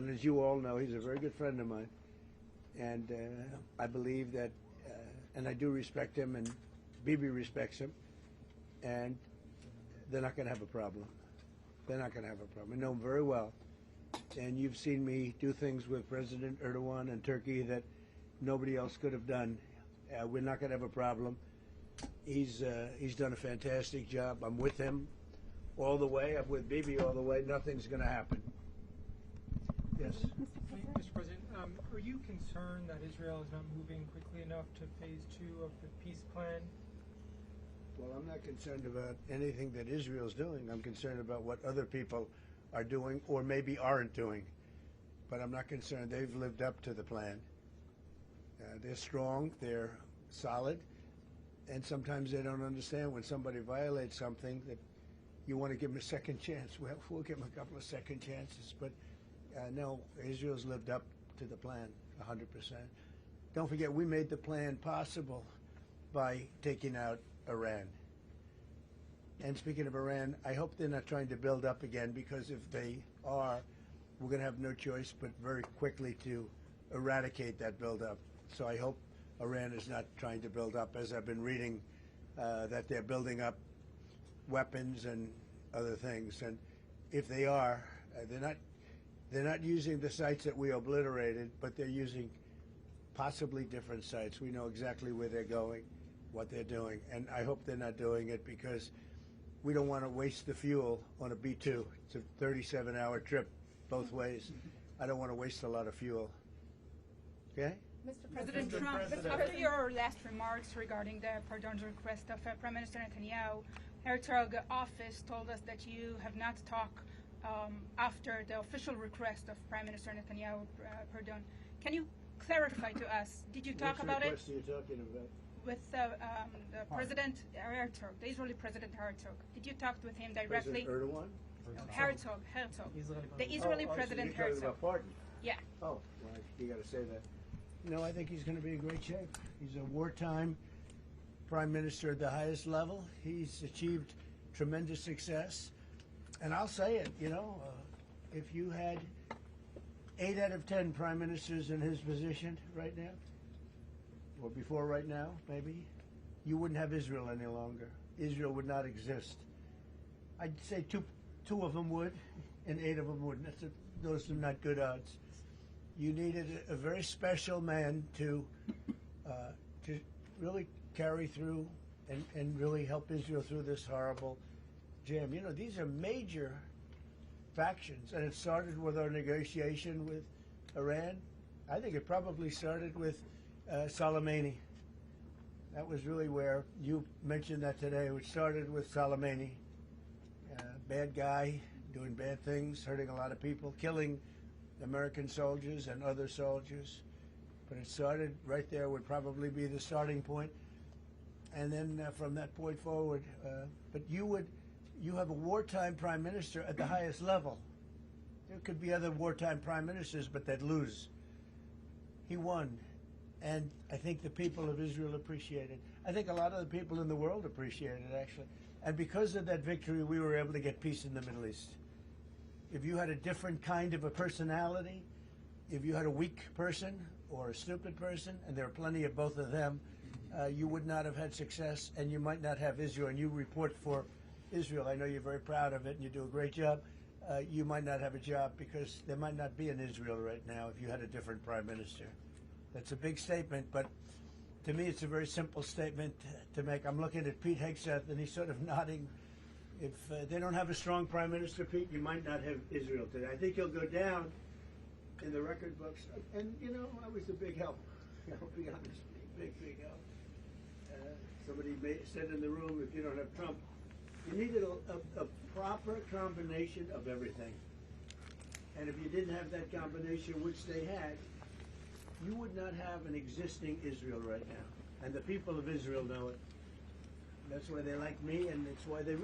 and as you all know, he's a very good friend of mine. And I believe that, and I do respect him, and Bibi respects him, and they're not going to have a problem. They're not going to have a problem. I know him very well. And you've seen me do things with President Erdogan and Turkey that nobody else could have done. We're not going to have a problem. He's done a fantastic job. I'm with him all the way. I'm with Bibi all the way. Nothing's going to happen. Yes. Mr. President, are you concerned that Israel is not moving quickly enough to phase 2 of the peace plan? Well, I'm not concerned about anything that Israel's doing. I'm concerned about what other people are doing or maybe aren't doing. But I'm not concerned. They've lived up to the plan. They're strong. They're solid. And sometimes they don't understand when somebody violates something that you want to give them a second chance. Well, we'll give them a couple of second chances. But no, Israel's lived up to the plan 100%. Don't forget, we made the plan possible by taking out Iran. And speaking of Iran, I hope they're not trying to build up again, because if they are, we're going to have no choice but very quickly to eradicate that buildup. So I hope Iran is not trying to build up, as I've been reading that they're building up weapons and other things. And if they are, they're not using the sites that we obliterated, but they're using possibly different sites. We know exactly where they're going, what they're doing, and I hope they're not doing it, because we don't want to waste the fuel on a B-2. It's a 37-hour trip both ways. I don't want to waste a lot of fuel. Okay? Mr. President Trump, after your last remarks regarding the pardon request of Prime Minister Netanyahu, Herzog office told us that you have not talked after the official request of Prime Minister Netanyahu pardon. Can you clarify to us, did you talk about it? Which request are you talking about? With the President Herzog, the Israeli President Herzog. Did you talk with him directly? President Erdogan? No, Herzog. The Israeli President so you're talking Herzog. about pardon? Yeah. Oh, well, you got to say that. No, I think he's going to be in great shape. He's a wartime prime minister at the highest level. He's achieved tremendous success. And I'll say it, if you had 8 out of 10 prime ministers in his position right now, or before right now, maybe, you wouldn't have Israel any longer. Israel would not exist. I'd say two of them would, and 8 of them wouldn't. Those are not good odds. You needed a very special man to really carry through and really help Israel through this horrible jam. These are major factions, and it started with our negotiation with Iran. I think it probably started with Soleimani. That was really where you mentioned that today, which started with Soleimani. Bad guy, doing bad things, hurting a lot of people, killing American soldiers and other soldiers. But it started right there, would probably be the starting point. And then from that point forward, but you have a wartime prime minister at the highest level. There could be other wartime prime ministers, but they'd lose. He won. And I think the people of Israel appreciate it. I think a lot of the people in the world appreciate it, actually. And because of that victory, we were able to get peace in the Middle East. If you had a different kind of a personality, if you had a weak person or a stupid person, and there are plenty of both of them, you would not have had success, and you might not have Israel. And you report for Israel. I know you're very proud of it, and you do a great job. You might not have a job, because there might not be an Israel right now if you had a different prime minister. That's a big statement, but to me it's a very simple statement to make. I'm looking at Pete Hegseth, and he's sort of nodding. If they don't have a strong prime minister, Pete, you might not have Israel today. I think he'll go down in the record books. And, I was a big help. I'll be honest, big help. Somebody said in the room, if you don't have Trump, you needed a proper combination of everything. And if you didn't have that combination, which they had, you would not have an existing Israel right now. And the people of Israel know it. That's why they like me, and it's why they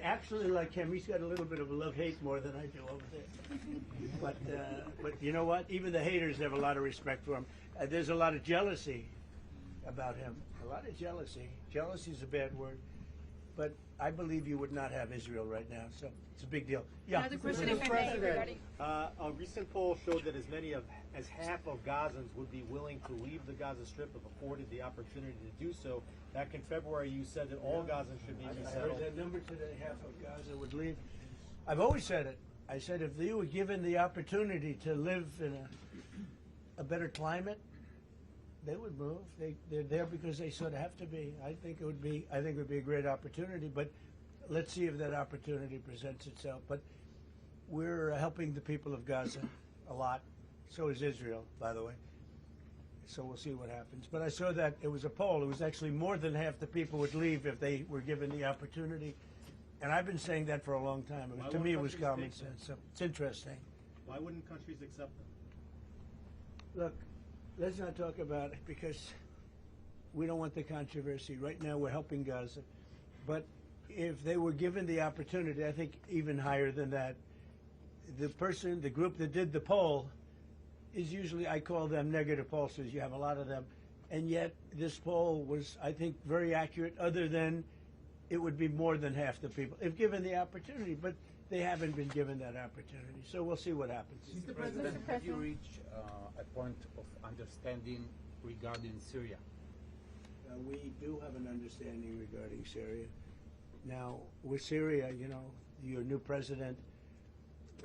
actually like him. He's got a little bit of a love-hate more than I do over there. But you know what? Even the haters have a lot of respect for him. There's a lot of jealousy about him. A lot of jealousy. Jealousy is a bad word. But I believe you would not have Israel right now. So it's a big deal. Yeah. Another question, Mr. if I may, President, regarding. a recent poll showed that as many as half of Gazans would be willing to leave the Gaza Strip if afforded the opportunity to do so. Back in February, you said that all Gazans should be I resettled. heard that number today, half of Gaza would leave. I've always said it. I said if they were given the opportunity to live in a better climate, they would move. They're there because they sort of have to be. I think it would be a great opportunity, but let's see if that opportunity presents itself. But we're helping the people of Gaza a lot. So is Israel, by the way. So we'll see what happens. But I saw that it was a poll. It was actually more than half the people would leave if they were given the opportunity. And I've been saying that for a long time. To me, it was common sense. So it's interesting. Why wouldn't countries accept them? Look, let's not talk about it because we don't want the controversy. Right now, we're helping Gaza. But if they were given the opportunity, I think even higher than that, the group that did the poll is usually, I call them negative pollsters. You have a lot of them. And yet, this poll was, I think, very accurate, other than it would be more than half the people, if given the opportunity. But they haven't been given that opportunity. So we'll see what happens. Mr. President, have you reached a point of understanding regarding Syria? We do have an understanding regarding Syria. Now, with Syria, you know, your new president,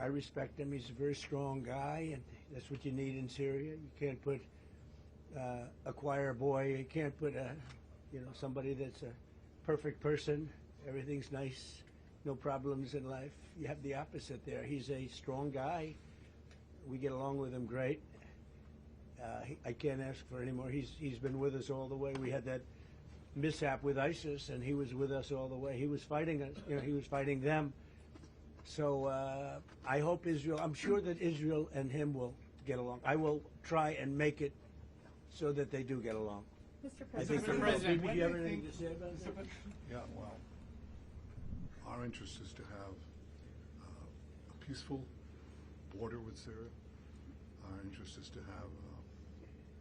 I respect him. He's a very strong guy, and that's what you need in Syria. You can't put a choir boy. You can't put somebody that's a perfect person. Everything's nice, no problems in life. You have the opposite there. He's a strong guy. We get along with him great. I can't ask for any more. He's been with us all the way. We had that mishap with ISIS, and he was with us all the way. He was fighting us. You know, he was fighting them. So I hope Israel. I'm sure that Israel and him will get along. I will try and make it so that they do get along. Mr. I think. President, President, do you have anything to say about that? Yeah, well, our interest is to have a peaceful border with Syria. Our interest is to have,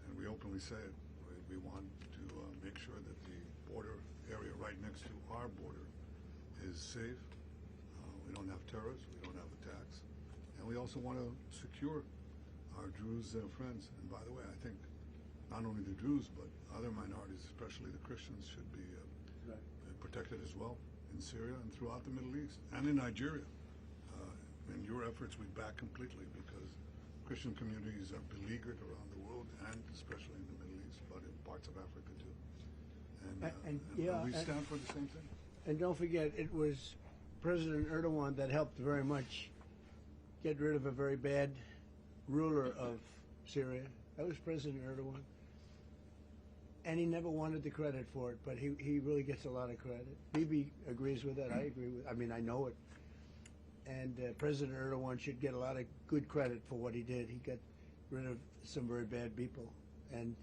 and we openly say it, we want to make sure that the border area right next to our border is safe. We don't have terrorists, we don't have attacks, and we also want to secure our Druze friends. And by the way, I think not only the Druze, but other minorities, especially the Christians, should be protected as well in Syria and throughout the Middle East and in Nigeria. In your efforts, we back completely because Christian communities are beleaguered around the world and especially in the Middle East, but in parts of Africa too. And we stand for the same thing. And don't forget, it was President Erdogan that helped very much get rid of a very bad ruler of Syria. That was President Erdogan. And he never wanted the credit for it, but he really gets a lot of credit. Bibi agrees with that. I agree with. I mean, I know it. And President Erdogan should get a lot of good credit for what he did. He got rid of some very bad people, and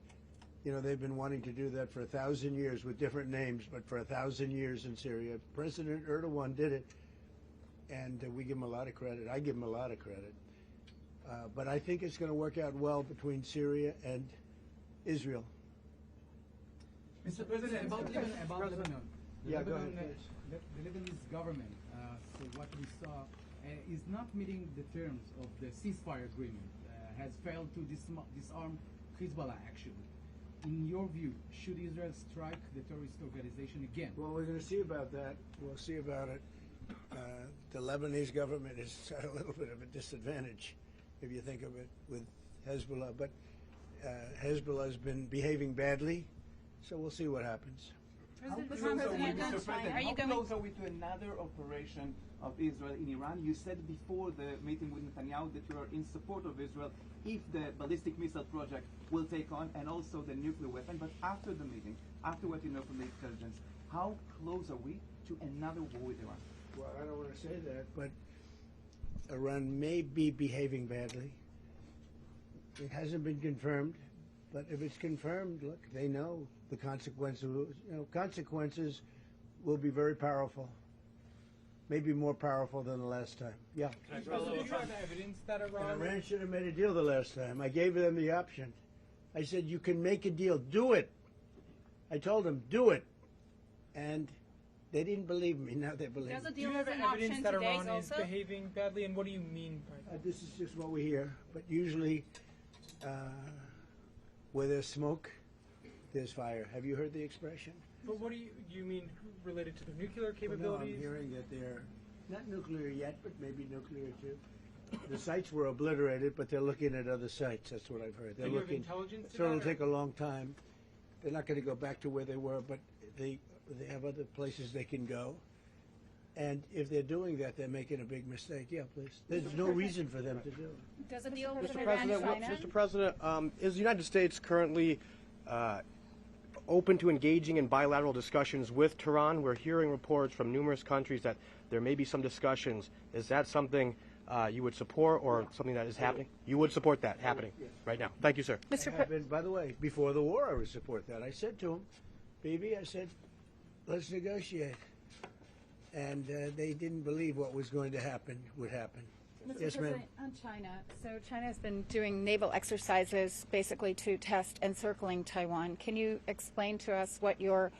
you know they've been wanting to do that for 1,000 years with different names, but for 1,000 years in Syria, President Erdogan did it, and we give him a lot of credit. I give him a lot of credit. But I think it's going to work out well between Syria and Israel. Mr. President, about Lebanon. Yeah, go ahead. The Lebanese government, so what we saw, is not meeting the terms of the ceasefire agreement, has failed to disarm Hezbollah, actually. In your view, should Israel strike the terrorist organization again? Well, we're going to see about that. We'll see about it. The Lebanese government is at a little bit of a disadvantage, if you think of it, with Hezbollah. But Hezbollah has been behaving badly, so we'll see what happens. How President close are we, Gunstein, Mr. President, are you how going? close are we to another operation of Israel in Iran? You said before the meeting with Netanyahu that you are in support of Israel if the ballistic missile project will take on and also the nuclear weapon. But after the meeting, after what you know from the intelligence, how close are we to another war with Iran? Well, I don't want to say that, but Iran may be behaving badly. It hasn't been confirmed, but if it's confirmed, look, they know the consequences. Consequences will be very powerful. Maybe more powerful than the last time. Yeah. President, do you have evidence that Iran? Iran should have made a deal the last time. I gave them the option. I said, you can make a deal. Do it. I told them, do it. And They didn't believe me. Now they believe Does a me. Do you deal have as an evidence option that today Iran is also? behaving badly, and what do you mean by that? This is just what we hear. But usually, where there's smoke, there's fire. Have you heard the expression? But what do you mean related to their nuclear Well, no, capabilities? I'm hearing that they're not nuclear yet, but maybe nuclear too. The sites were obliterated, but they're looking at other sites. That's what I've heard. They're Do you have looking. intelligence to So it'll that, or- take a long time. They're not going to go back to where they were, but they have other places they can go. And if they're doing that, they're making a big mistake. Yeah, please. There's no reason for them to do it. Does a deal Mr. between Iran President, and China? Mr. President, is the United States currently open to engaging in bilateral discussions with Tehran? We're hearing reports from numerous countries that there may be some discussions. Is that something you would support, or something that is happening? You would support that happening right now. Thank you, sir. Mr. I have been, by the way, before the war, I would support that. I said to him, Bibi, I said, let's negotiate. And they didn't believe what was going to happen would happen. Mr. Yes, ma'am. President, on China. So China has been doing naval exercises basically to test encircling Taiwan. Can you explain to us what your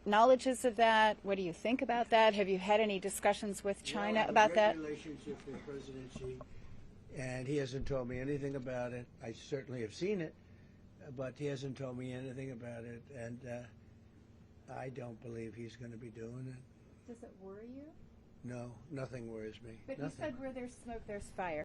knowledge is of that? What do you think about that? Have you had any discussions with China about that? I have a great relationship with President Xi, and he hasn't told me anything about it. I certainly have seen it, but he hasn't told me anything about it, and I don't believe he's going to be doing it. Does it worry you? No, nothing worries me. But nothing. you said where there's smoke, there's fire.